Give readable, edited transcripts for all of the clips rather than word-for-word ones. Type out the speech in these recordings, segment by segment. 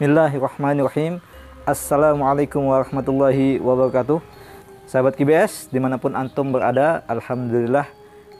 Bismillahirrahmanirrahim. Assalamualaikum warahmatullahi wabarakatuh. Sahabat KBS, dimanapun antum berada, alhamdulillah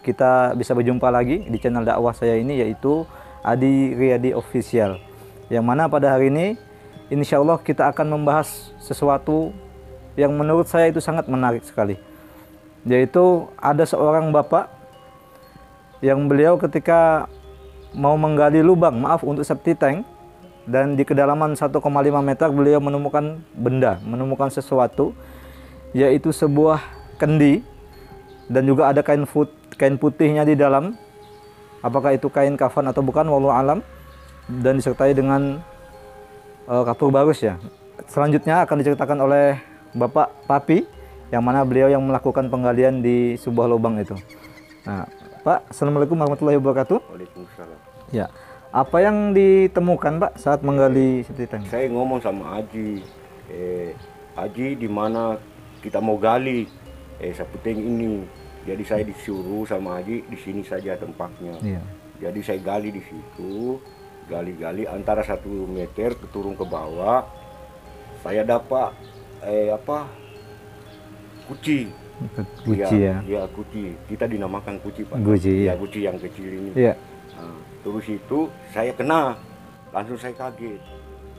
kita bisa berjumpa lagi di channel dakwah saya ini, yaitu Adi Riyadi Official. Yang mana pada hari ini insya Allah kita akan membahas sesuatu yang menurut saya itu sangat menarik sekali, yaitu ada seorang bapak yang beliau ketika mau menggali lubang, maaf, untuk septic tank, dan di kedalaman 1,5 meter beliau menemukan sesuatu, yaitu sebuah kendi, dan juga ada kain putihnya di dalam. Apakah itu kain kafan atau bukan, wallahu alam, dan disertai dengan kapur barus ya. Selanjutnya akan diceritakan oleh Bapak Papi, yang mana beliau yang melakukan penggalian di sebuah lubang itu. Nah, Pak, assalamualaikum warahmatullahi wabarakatuh. Waalaikumsalam. Ya, apa yang ditemukan Pak saat menggali septic tank? Saya ngomong sama Aji, Aji di mana kita mau gali septic tank ini. Jadi saya disuruh sama Aji di sini saja tempatnya. Iya. Jadi saya gali di situ, gali antara 1 meter turun ke bawah. Saya dapat kuci. Guci ya. Ya kuci. Kita dinamakan kuci Pak. Guci. Ya kuci yang kecil ini. Iya. Nah, terus itu saya kena, langsung saya kaget.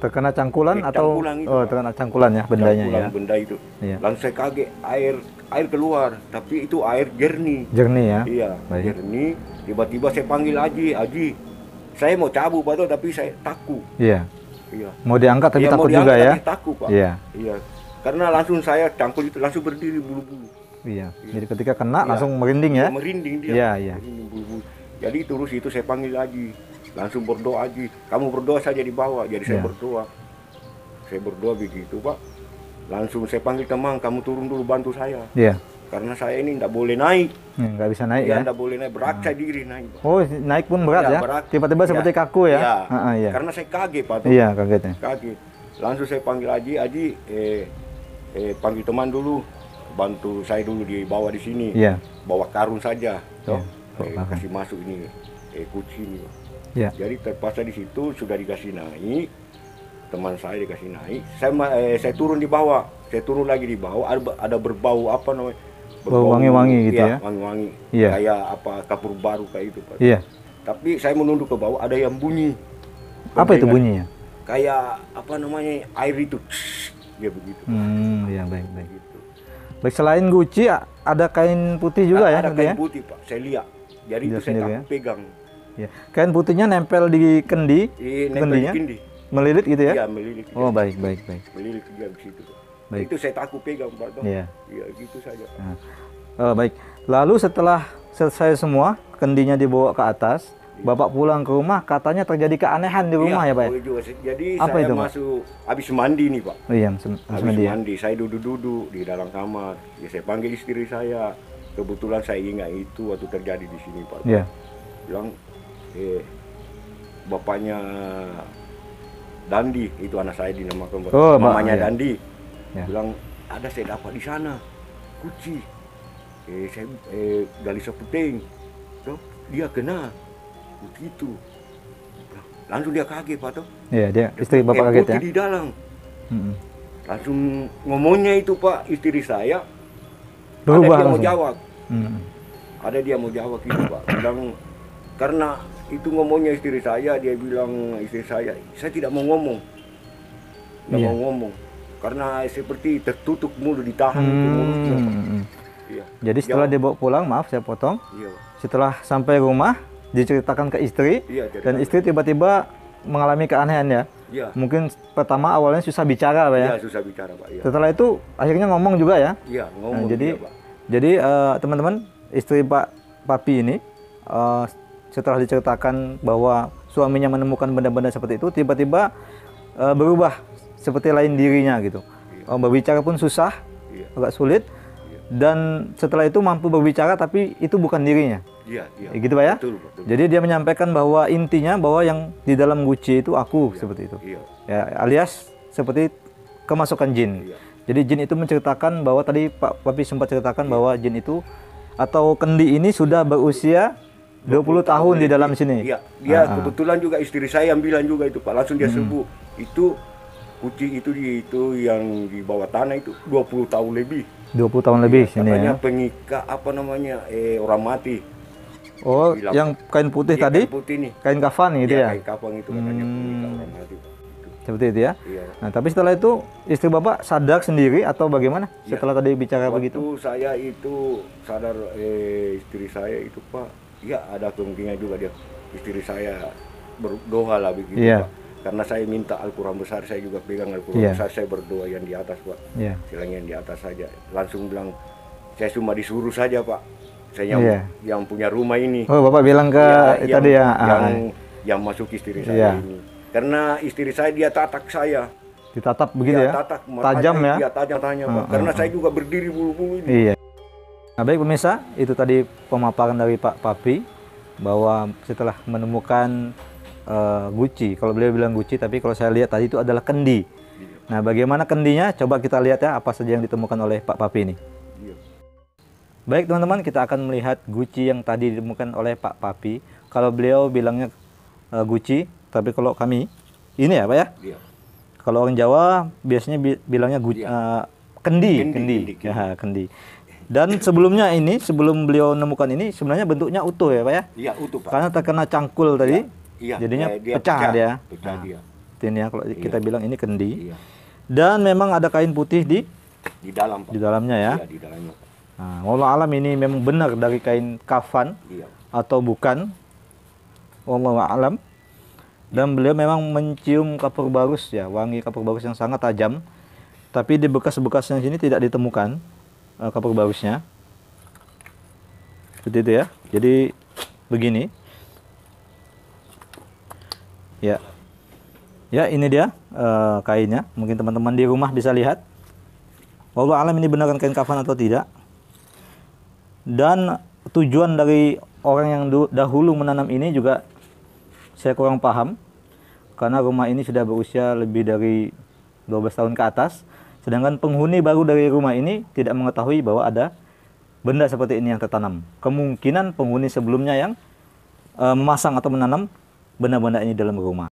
Terkena cangkulan atau Cangkulan itu, oh, terkena cangkulan ya bendanya Cangkulan ya. benda itu. Iya. Langsung saya kaget, air keluar, tapi itu air jernih. Jernih ya. Iya, Baik. jernih. Tiba-tiba saya panggil Aji, saya mau cabut Pak, tapi saya takut. Iya. Iya. Mau diangkat tapi Iya, takut mau juga diangkat ya. tapi takut Pak. Iya. Iya. Karena langsung saya cangkul itu langsung berdiri bulu-bulu. Iya. Jadi ketika kena Iya. langsung merinding ya. Iya, merinding dia. Iya, iya. Merinding bulu-bulu. Jadi terus itu saya panggil Aji, langsung berdoa Aji, kamu berdoa saja di bawah. Jadi saya Iya. berdoa. Saya berdoa begitu Pak. Langsung saya panggil teman, kamu turun dulu bantu saya. Iya. Karena saya ini tidak boleh naik. Nggak bisa naik Ya, ya. tidak boleh naik, beraksa diri naik Pak. Oh, naik pun berat Ya, ya. berat. Tiba-tiba Iya. seperti kaku ya. Iya. Iya. Karena saya kaget Pak. Iya, kagetnya. Kaget. Langsung saya panggil Aji, panggil teman dulu, bantu saya dulu di bawah di sini. Iya. Bawa karung saja, toh. bawa karung. Kasih masuk ini, kuci ini. Iya. Jadi terpaksa di situ sudah dikasih naik, teman saya dikasih naik. Saya turun di bawah, saya turun lagi di bawah. Ada berbau apa namanya? Bau wangi-wangi gitu ya? Wangi-wangi. Iya. Kayak apa kapur baru kayak itu Pak. Iya. Tapi saya menunduk ke bawah, ada yang bunyi. Apa itu Pendengar. bunyinya? Kayak apa namanya, air itu, ya begitu. Iya, baik. Gitu. Baik, selain guci ada kain putih juga ya? Ada nanti kain ya? putih Pak, saya lihat. Jadi Lihat itu saya sendiri takut pegang. Iya. Kain putihnya nempel di kendi, Nempel kendinya? di kendi. Melilit gitu ya? Iya, melilit. Oh, baik. Melilit juga di situ. Baik. Itu saya takut pegang Pak. toh. Iya. Iya, gitu saja. Nah, baik. Lalu setelah selesai semua, kendinya dibawa ke atas, Bapak pulang ke rumah, katanya terjadi keanehan di rumah ya Pak? boleh juga. Jadi Apa saya itu, Pak? masuk habis mandi nih Pak. Oh iya, Habis mandi ya? mandi, saya duduk-duduk di dalam kamar. Ya, saya panggil istri saya. Kebetulan saya ingat itu waktu terjadi di sini Pak. Iya. Bilang, bapaknya Dandi, itu anak saya dinamakan Pak. Oh, Mamanya iya. Dandi. Ya. Bilang, ada saya dapat di sana kuci. Saya gali seputing. Tuh, dia kena begitu. Langsung dia kaget Pak toh. Iya, dia istri Bapak kaget ya? Putih di dalam. Mm-mm. Langsung ngomongnya itu Pak, istri saya. Berubah ada dia mau langsung? jawab. Mm-mm. Ada dia mau jawab gitu Pak. Bilang, karena itu ngomongnya istri saya, dia bilang istri saya tidak mau ngomong. Tidak Iya. mau ngomong. Karena seperti tertutup mulut, ditahan itu mulutnya Pak. Iya. Jadi setelah dibawa pulang, maaf saya potong, Iya. setelah sampai rumah, diceritakan ke istri, Iya, dan istri tiba-tiba mengalami keanehan ya? Iya. Mungkin pertama awalnya susah bicara Pak ya? Iya, susah bicara Pak. Iya. Setelah itu akhirnya ngomong juga ya? Iya, Nah, ngomong jadi dia, Pak. jadi teman-teman, istri Pak Papi ini setelah diceritakan bahwa suaminya menemukan benda-benda seperti itu, tiba-tiba berubah seperti lain dirinya gitu. Berbicara pun susah, Iya. agak sulit, dan setelah itu mampu berbicara tapi itu bukan dirinya. Iya, iya. Gitu Pak ya? Betul. Jadi dia menyampaikan bahwa intinya bahwa yang di dalam guci itu aku, seperti itu. Iya. Ya, alias seperti kemasukan jin. Iya. Jadi jin itu menceritakan bahwa tadi Pak Papi sempat ceritakan bahwa jin itu atau kendi ini sudah berusia 20 tahun di dalam sini. Iya, dia kebetulan juga istri saya yang bilang juga itu Pak, langsung dia sembuh. Itu Kuci itu yang di bawah tanah itu 20 tahun lebih. 20 tahun lebih sini Katanya ya. pengika apa namanya orang mati. Oh, Bilang, yang kain putih iya, tadi, kain putih nih. kain kafan gitu ya? Kain kafan itu katanya pengika orang mati. Seperti itu ya? Iya. Nah, tapi setelah itu istri Bapak sadar sendiri atau bagaimana? Iya. Setelah tadi bicara Waktu begitu? saya itu sadar istri saya itu Pak, ya ada kemungkinan juga dia istri saya berdoa lah begitu Iya. Pak. Karena saya minta Al-Quran besar, saya juga pegang Al-Quran Iya. besar, saya berdoa yang di atas Pak. Iya. Silang yang di atas saja. Langsung bilang, saya cuma disuruh saja Pak. Saya Iya. yang punya rumah ini. Oh, Bapak bilang ke Iya, tadi ya? yang masuk istri Iya. saya ini. Karena istri saya dia tatak saya. Ditatap begitu Dia ya? tatak, Tajam ya? Dia tajam tanya Pak. Karena saya juga berdiri bulu-bulu ini. Iya. Nah, baik pemirsa, itu tadi pemaparan dari Pak Papi bahwa setelah menemukan guci, kalau beliau bilang guci, tapi kalau saya lihat tadi itu adalah kendi. Nah, bagaimana kendinya? Coba kita lihat ya apa saja yang ditemukan oleh Pak Papi ini. Iya. Baik teman-teman, kita akan melihat guci yang tadi ditemukan oleh Pak Papi. Kalau beliau bilangnya guci, tapi kalau kami ini ya Pak ya. Iya. Kalau orang Jawa biasanya bilangnya guci, kendi. Kendi. Ya, kendi. Dan sebelumnya ini, sebelum beliau menemukan ini, sebenarnya bentuknya utuh ya Pak ya? Iya, utuh Pak. Karena terkena cangkul tadi, Iya, jadinya dia pecah dia. Pecah Nah, dia. ini ya, kalau kita bilang ini kendi. Iya. Dan memang ada kain putih di Di dalamnya ya. Iya, di dalamnya Pak. Nah, wallahu alam ini memang benar dari kain kafan Iya. atau bukan. Wallahu alam. Dan beliau memang mencium kapur barus ya, wangi kapur barus yang sangat tajam. Tapi di bekas-bekasnya sini tidak ditemukan kapur barusnya. Seperti itu ya. Jadi begini. Ya. Ya, ini dia kainnya. Mungkin teman-teman di rumah bisa lihat. Wallahu alam ini benar kain kafan atau tidak. Dan tujuan dari orang yang dahulu menanam ini juga saya kurang paham. Karena rumah ini sudah berusia lebih dari 12 tahun ke atas. Sedangkan penghuni baru dari rumah ini tidak mengetahui bahwa ada benda seperti ini yang tertanam. Kemungkinan penghuni sebelumnya yang memasang atau menanam benda-benda ini dalam rumah.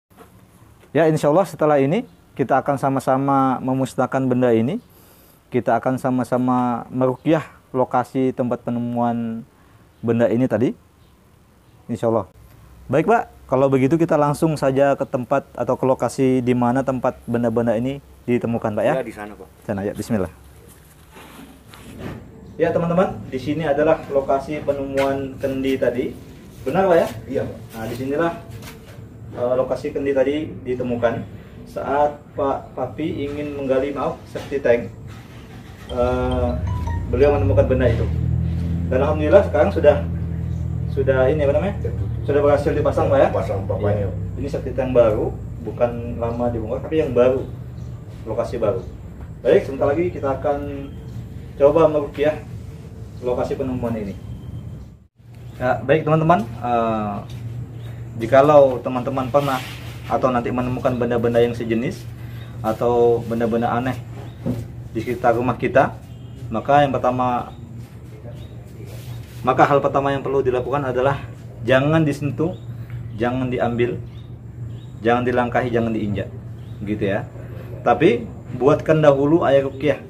Ya, insya Allah setelah ini kita akan sama-sama memusnahkan benda ini. Kita akan sama-sama meruqyah lokasi tempat penemuan benda ini tadi. Insya Allah. Baik Pak, kalau begitu kita langsung saja ke tempat atau ke lokasi di mana tempat benda-benda ini ditemukan Pak ya. Ya, di sana Pak. Sana ya, bismillah. Ya teman-teman, di sini adalah lokasi penemuan kendi tadi. Benar Pak ya? Iya Pak. Nah, disinilah lokasi kendi tadi ditemukan saat Pak Papi ingin menggali septic tank. Beliau menemukan benda itu. Dan alhamdulillah sekarang sudah ini apa namanya? Sudah berhasil dipasang Pak ya? Pasang bapaknya. Ya. Ini septic tank baru, bukan lama dibongkar tapi yang baru. Lokasi baru. Baik, sebentar lagi kita akan coba meruqyah lokasi penemuan ini. Ya, baik teman-teman, jikalau teman-teman pernah atau nanti menemukan benda-benda yang sejenis atau benda-benda aneh di sekitar rumah kita, maka hal pertama yang perlu dilakukan adalah jangan disentuh, jangan diambil, jangan dilangkahi, jangan diinjak, gitu ya. Tapi buatkan dahulu air ruqyah,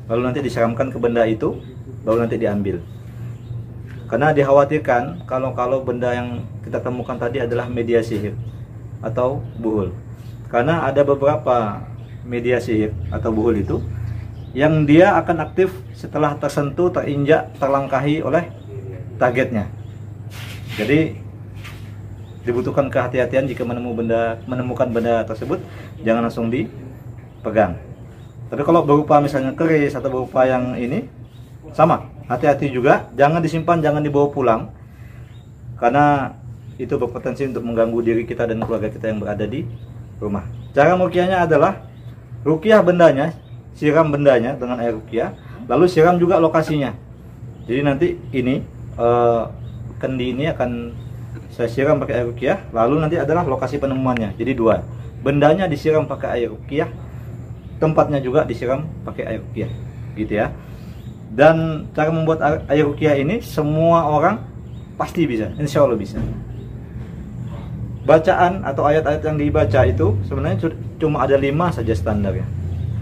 lalu nanti disiramkan ke benda itu, baru nanti diambil. Karena dikhawatirkan kalau benda yang kita temukan tadi adalah media sihir atau buhul. Karena ada beberapa media sihir atau buhul itu yang dia akan aktif setelah tersentuh, terinjak, terlangkahi oleh targetnya. Jadi dibutuhkan kehati-hatian jika menemukan benda tersebut, jangan langsung dipegang. Tapi kalau berupa misalnya keris atau berupa yang ini, sama, hati-hati juga, jangan disimpan, jangan dibawa pulang, karena itu berpotensi untuk mengganggu diri kita dan keluarga kita yang berada di rumah. Cara meruqyahnya adalah ruqyah bendanya, siram bendanya dengan air ruqyah, lalu siram juga lokasinya. Jadi nanti ini kendi ini akan saya siram pakai air ruqyah, lalu nanti adalah lokasi penemuannya. Jadi dua, bendanya disiram pakai air ruqyah, tempatnya juga disiram pakai air ruqyah, gitu ya. Dan cara membuat air ruqyah ini semua orang pasti bisa, insya Allah bisa. bacaan atau ayat-ayat yang dibaca itu sebenarnya cuma ada 5 saja standarnya.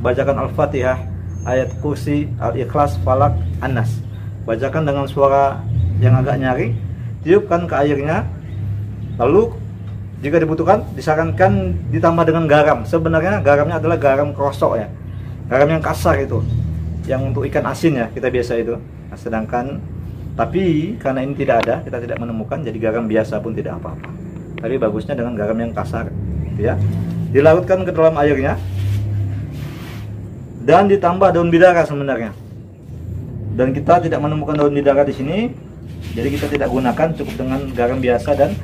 Bacakan Al-Fatihah, ayat kursi, Al-Ikhlas, Falak, An-Nas. Bacakan dengan suara yang agak nyari, tiupkan ke airnya. Lalu jika dibutuhkan disarankan ditambah dengan garam. Sebenarnya garamnya adalah garam krosok ya. Garam yang kasar itu. Yang untuk ikan asin ya, kita biasa itu. Nah, sedangkan tapi karena ini tidak ada, kita tidak menemukan, jadi garam biasa pun tidak apa-apa. Tapi bagusnya dengan garam yang kasar, gitu ya. Dilarutkan ke dalam airnya dan ditambah daun bidara sebenarnya. Dan kita tidak menemukan daun bidara di sini, jadi kita tidak gunakan, cukup dengan garam biasa dan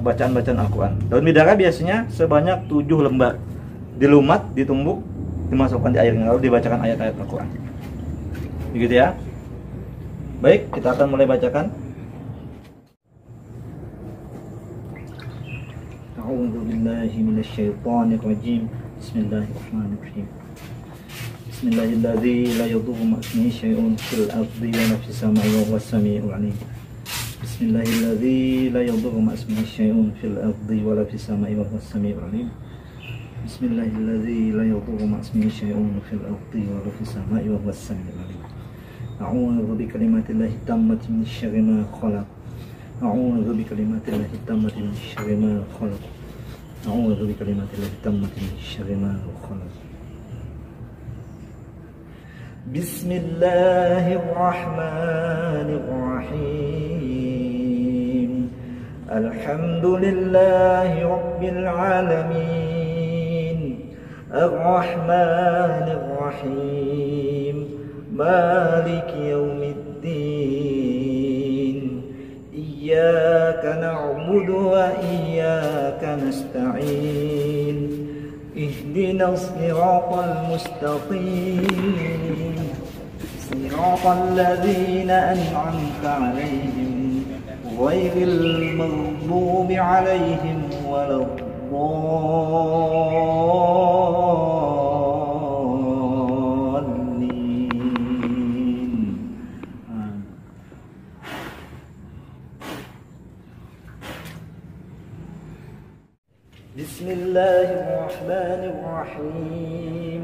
bacaan-bacaan Al-Quran. Daun bidara biasanya sebanyak 7 lembar, dilumat, ditumbuk, dimasukkan di airnya, lalu dibacakan ayat-ayat Al-Quran. Begitu ya. Baik, kita akan mulai bacakan. A'udzu billahi minasyaitonir rajim. Bismillahirrahmanirrahim. Bismillahilladzi la yadurru ma'a ismihi syai'un fil ardi wa la fis samai wa huwas samii'ul 'aliim. Bismillahilladzi la yadurru ma'a ismihi syai'un fil ardi wa la fis samai wa huwas samii'ul 'aliim. Bismillahilladzi la yadurru ma'a ismihi syai'un fil ardi wa la fis samai wa huwas samii'ul 'aliim. A'udzu bikalimatillahi tammati min syarri ma khalaq. A'udzu bikalimatillahi tammati min syarri ma khalaq. A'udzu bikalimatillahi tammati min syarri ma khalaq. Bismillahirrahmanirrahim. Alhamdulillahi rabbil alamin. Ar-Rahmanir Rahim. Maliki yaumiddin. Iyyaka na'budu wa iyyaka nasta'in. Ihdinas siratal mustaqim. Siratal ladzina an'amta 'alaihim ghairil maghdubi 'alaihim waladdallin. Bismillahirrahmanirrahim.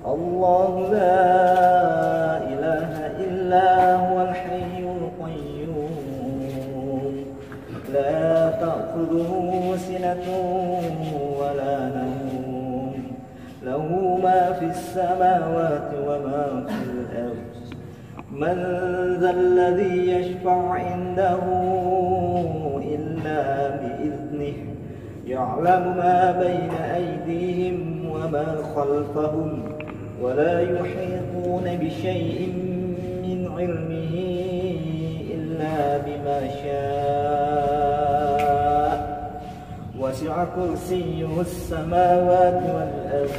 Allahu la ilaha illa huwal hayyul qayyum. La ta'khudhuhu sinatun wa la nawm. Lahu ma fis samawati wa ma fil ardh. Man dhal ladzi yashfa'u 'indahu illa bi'idhnihi. يعلم ما بين أيديهم وما خلفهم ولا يحيطون بشيء من علمه إلا بما شاء وسع كرسيه السماوات والأرض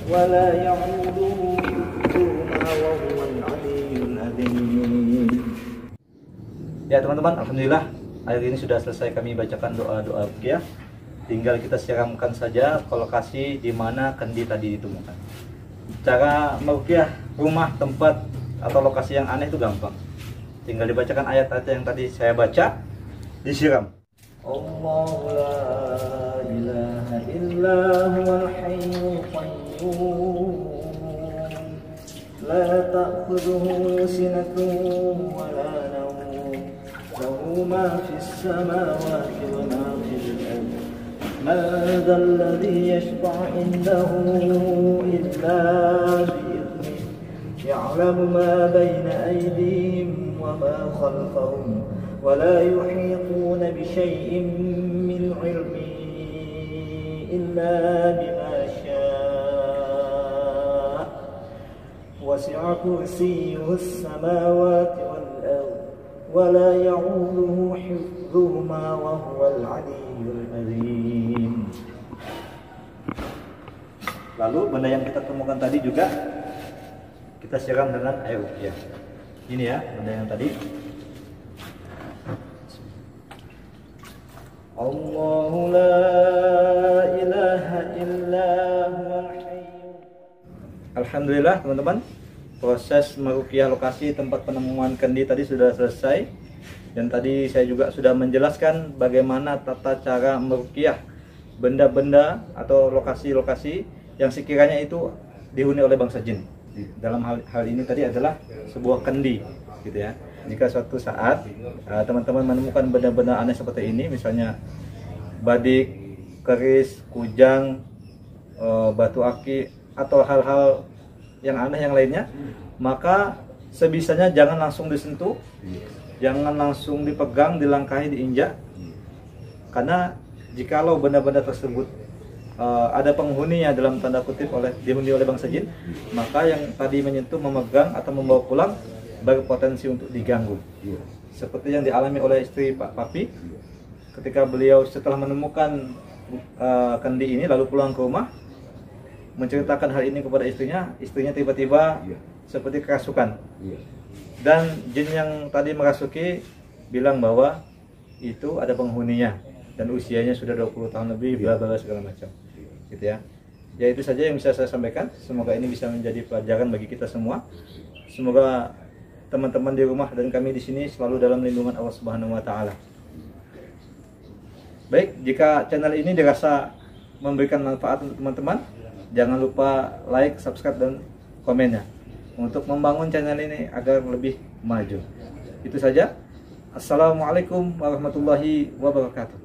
ولا يعوده حفظهما وهو العلي العظيم. Ya teman-teman, alhamdulillah akhir ini sudah selesai kami bacakan doa-doa ruqyah. Tinggal kita siramkan saja ke lokasi di mana kendi tadi ditemukan. Cara meruqyah rumah, tempat, atau lokasi yang aneh itu gampang. Tinggal dibacakan ayat-ayat yang tadi saya baca, disiram. Allahu la ilaha illa huwal hayyul qayyum. La ta'khudhuhu sinatun wa la nawm. Lahu ma fis samawati wa ma fil ardh. من ذا الذي يشفع عنده إلا بإذنه يعلم ما بين أيديهم وما خلفهم ولا يحيطون بشيء من علمه إلا بما شاء وسع كرسيه السماوات والأرض ولا يعوده حفظهما وهو العلي العظيم. Lalu benda yang kita temukan tadi juga kita siram dengan air ruqyah. Ini ya benda yang tadi. Allahu la ilaha illa huwal hayy. Alhamdulillah teman-teman, proses meruqyah lokasi tempat penemuan kendi tadi sudah selesai. Dan tadi saya juga sudah menjelaskan bagaimana tata cara meruqyah benda-benda atau lokasi-lokasi yang sekiranya itu dihuni oleh bangsa jin. Dalam hal ini tadi adalah sebuah kendi, gitu ya. Jika suatu saat teman-teman menemukan benda-benda aneh seperti ini, misalnya badik, keris, kujang, batu aki, atau hal-hal yang aneh yang lainnya, maka sebisanya jangan langsung disentuh, jangan langsung dipegang, dilangkahi, diinjak, karena jikalau benda-benda tersebut ada penghuninya dalam tanda kutip dihuni oleh bangsa jin, maka yang tadi menyentuh, memegang atau membawa pulang berpotensi untuk diganggu. Seperti yang dialami oleh istri Pak Papi, ketika beliau setelah menemukan kendi ini lalu pulang ke rumah menceritakan hal ini kepada istrinya tiba-tiba seperti kerasukan. Dan jin yang tadi merasuki bilang bahwa itu ada penghuninya dan usianya sudah 20 tahun lebih, bla bla segala macam. Gitu ya. Ya itu saja yang bisa saya sampaikan. Semoga ini bisa menjadi pelajaran bagi kita semua. Semoga teman-teman di rumah dan kami di sini selalu dalam lindungan Allah Subhanahu wa taala. Baik, jika channel ini dirasa memberikan manfaat untuk teman-teman, jangan lupa like, subscribe dan komennya untuk membangun channel ini agar lebih maju. Itu saja. Assalamualaikum warahmatullahi wabarakatuh.